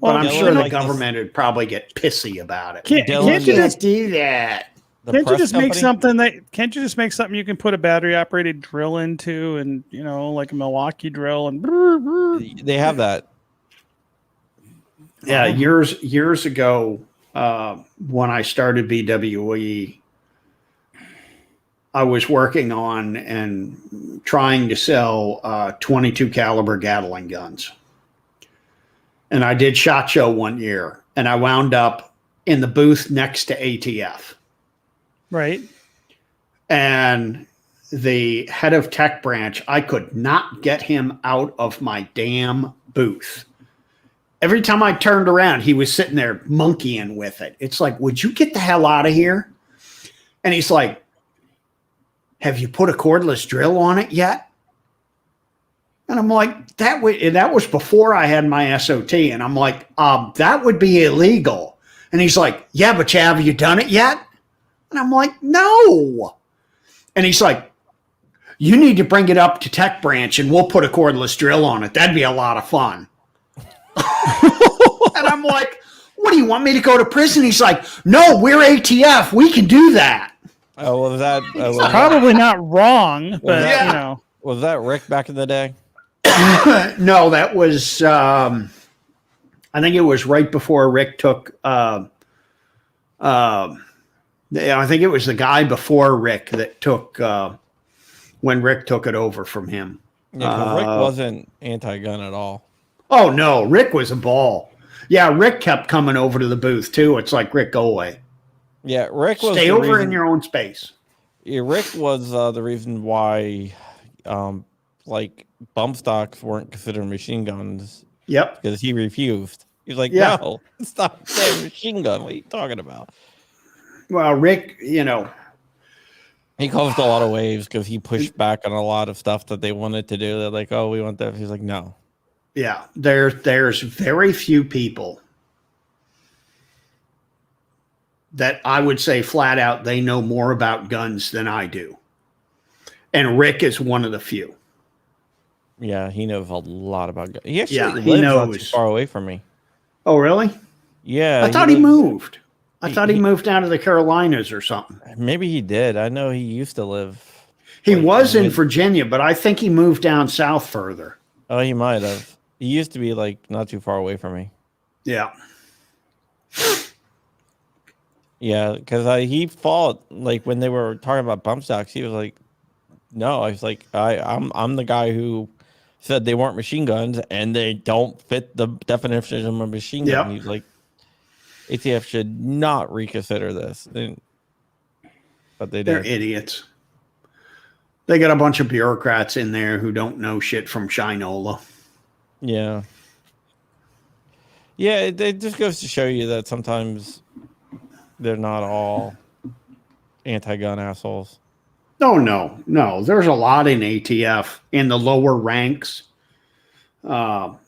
Well, but I'm sure the government would probably get pissy about it. Can't you just do that? Can't you just make something you can put a battery operated drill into, and you know, like a Milwaukee drill, and they have that. Yeah, years ago, when I started BWE, I was working on and trying to sell 22 caliber Gatling guns. And I did SHOT Show one year, and I wound up in the booth next to ATF. Right. And the head of tech branch, I could not get him out of my damn booth. Every time I turned around, he was sitting there monkeying with it. It's like, would you get the hell out of here? And he's like, have you put a cordless drill on it yet? And I'm like, that was before I had my SOT. And I'm like, that would be illegal. And he's like, yeah, but have you done it yet? And I'm like, no. And he's like, you need to bring it up to tech branch and we'll put a cordless drill on it. That'd be a lot of fun. And I'm like, what do you want me to go to prison? He's like, no, we're ATF. We can do that. Oh, was that probably not wrong, but you know, was that Rick back in the day? No, that was I think it was right before Rick took I think it was the guy before Rick that took when Rick took it over from him. Yeah, Rick wasn't anti-gun at all. Oh no, Rick was a ball. Yeah, Rick kept coming over to the booth too. It's like, Rick, go away. Yeah, Rick was stay over in your own space. Yeah, Rick was the reason why like bump stocks weren't considered machine guns. Yep. Because he refused. He's like, no, it's not a machine gun. What are you talking about? Well, Rick, he caused a lot of waves because he pushed back on a lot of stuff that they wanted to do. They're like, "Oh, we want that." He's like, "No." yeah, there's very few people that I would say flat out they know more about guns than I do, and Rick is one of the few. Yeah, he knows a lot about guns. He actually he lives not too knows. far away from me. Oh, really? Yeah, I thought he moved. I thought he moved down to the Carolinas or something. Maybe he did. I know he used to live. He was in Virginia, but I think he moved down south further. Oh, he might have. He used to be like not too far away from me. Yeah. Yeah, because he fought like when they were talking about bump stocks. He was like, "No," I was like, "I'm the guy who said they weren't machine guns and they don't fit the definition of a machine gun." He's like, "ATF should not reconsider this," but they did. They're idiots. They got a bunch of bureaucrats in there who don't know shit from Shinola. Yeah. Yeah, it just goes to show you that sometimes they're not all anti-gun assholes. No. There's a lot in ATF in the lower ranks that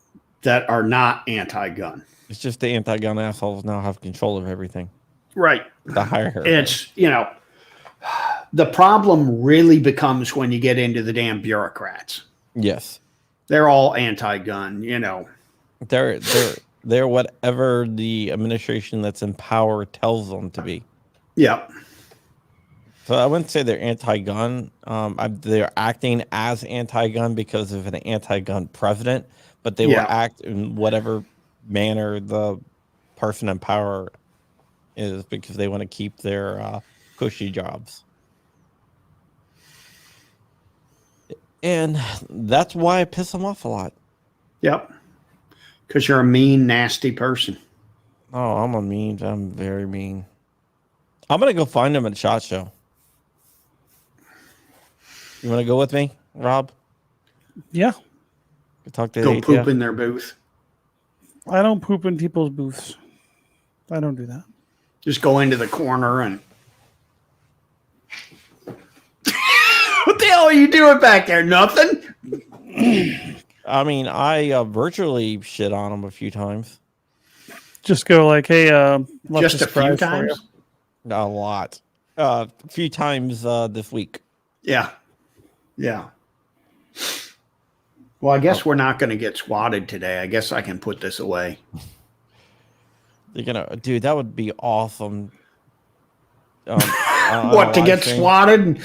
are not anti-gun. It's just the anti-gun assholes now have control of everything. Right. The higher. It's, the problem really becomes when you get into the damn bureaucrats. Yes. They're all anti-gun, They're whatever the administration that's in power tells them to be. Yep. So I wouldn't say they're anti-gun. They're acting as anti-gun because of an anti-gun president, but they will act in whatever manner the person in power is because they want to keep their cushy jobs. And that's why I piss them off a lot. Yep. Because you're a mean, nasty person. Oh, I'm very mean. I'm going to go find them at SHOT Show. You want to go with me, Rob? Yeah. Talk to Go ATF. poop in their booth. I don't poop in people's booths. I don't do that. Just go into the corner and... What the hell are you doing back there? Nothing? I mean, I virtually shit on them a few times. Just go like, hey, just a few times? A lot. A few times this week. Yeah. Well, I guess we're not going to get swatted today. I guess I can put this away. Dude, that would be awesome. What, to get swatted?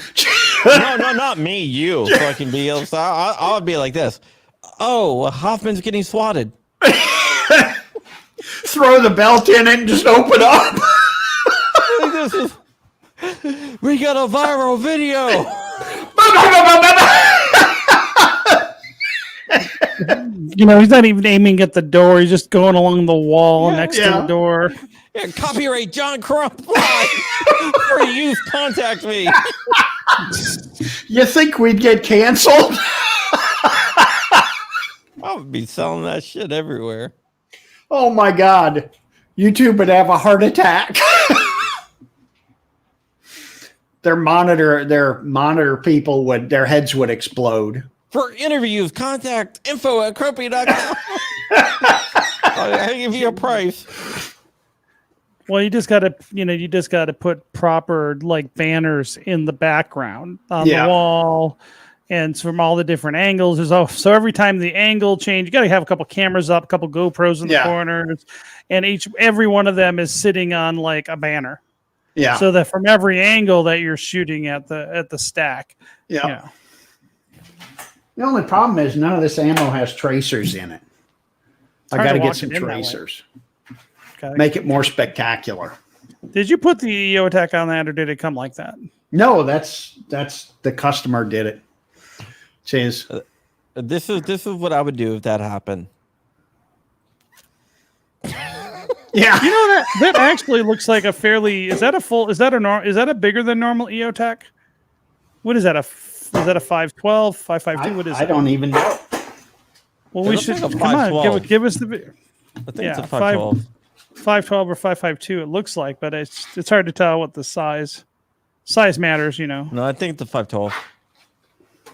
No, not me, you. So I can be able to, I'll be like this. Oh, Hoffman's getting swatted. Throw the belt in it and just open up. We got a viral video. He's not even aiming at the door. He's just going along the wall next to the door. Yeah, copyright John Crump. For youth, contact me. You think we'd get canceled? I would be selling that shit everywhere. Oh my God. YouTube would have a heart attack. Their monitor people their heads would explode. For interviews, contact info@Krappy.com. I'll give you a price. Well, you just gotta put proper banners in the background on the wall, and from all the different angles. So every time the angle change, you gotta have a couple cameras up, a couple GoPros in the corners, and every one of them is sitting on a banner. Yeah. So that from every angle that you're shooting at the stack. Yeah. The only problem is none of this ammo has tracers in it. I got to get some tracers. Make it more spectacular. Did you put the EO attack on that, or did it come like that? No, that's the customer did it. Cheers. This is what I would do if that happened. Yeah. That actually looks like a fairly. Is that a bigger than normal EO attack? What is that? Is that a 512, 552? What is I don't even know. Well, we should come on. Give us the. I think it's a 512. 512 or 552. It looks like, but it's hard to tell what the size matters. No, I think it's the 512.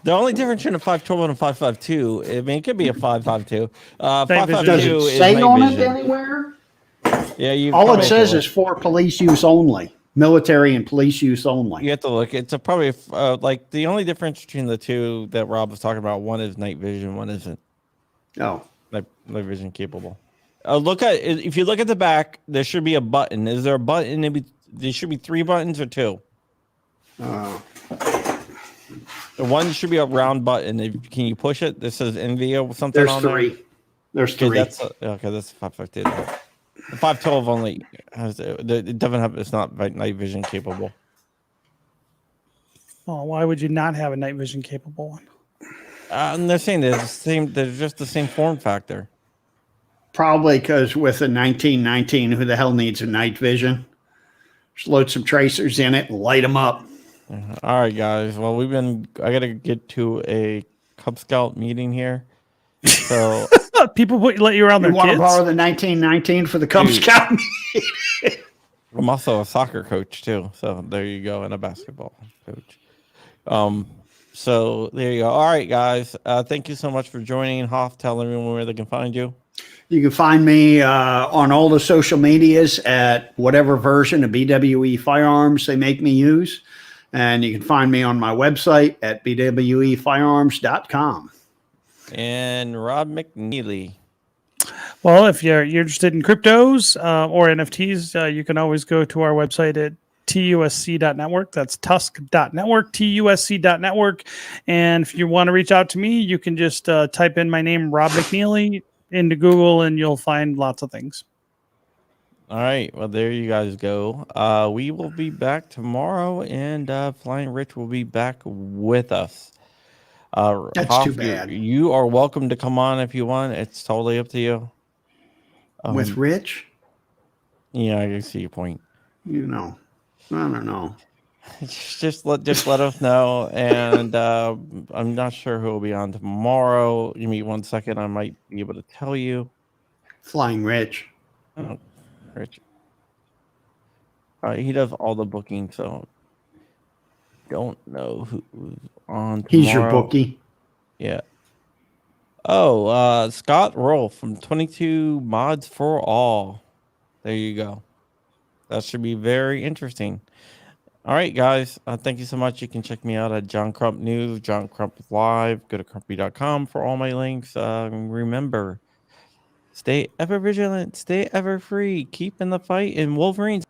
The only difference in a 512 and a 552, I mean, it could be a 552. 552 Does it is say night on it vision. anywhere? Yeah, you. All it says is for police use only, military and police use only. You have to look. It's probably like the only difference between the two that Rob was talking about. One is night vision. One isn't. Oh, Night vision capable. If you look at the back, there should be a button. Is there a button? There should be 3 buttons or 2. The one should be a round button. Can you push it? This says NVIDIA or something. there's 3. There's 3. That's 552. The 512 only has it doesn't have. It's not night vision capable. Oh, why would you not have a night vision capable one? And they're saying they're the same. They're just the same form factor. Probably because with a 1919, who the hell needs a night vision? Just load some tracers in it and light them up. All right, guys. Well, I got to get to a Cub Scout meeting here. So people let you around their want kids. to borrow the 1919 for the Cub Scout meeting? I'm also a soccer coach too. So there you go, and a basketball coach. So there you go. All right, guys. Thank you so much for joining. Hoff, tell everyone where they can find you. You can find me on all the social medias at whatever version of BWE firearms they make me use. And you can find me on my website at bwefirearms.com. And Rob McNealy. Well, if you're interested in cryptos or NFTs, you can always go to our website at TUSC.network. That's TUSC.network, TUSC.network. And if you want to reach out to me, you can just type in my name, Rob McNealy, into Google, and you'll find lots of things. All right. Well, there you guys go. We will be back tomorrow, and Flying Rich will be back with us. That's Hoff, too bad. You are welcome to come on if you want. It's totally up to you. With Rich? Yeah, I can see your point. You know, I don't know. Just let us know, and I'm not sure who will be on tomorrow. Give me 1 second. I might be able to tell you. Flying Rich. Oh, Rich. He does all the booking, so don't know who's on tomorrow. He's your bookie. Yeah. Oh, Scott Roll from 22 Mods for All. There you go. That should be very interesting. All right, guys. Thank you so much. You can check me out at John Crump News, John Crump Live. Go to crumpy.com for all my links. Remember, stay ever vigilant, stay ever free, keep in the fight, and Wolverines.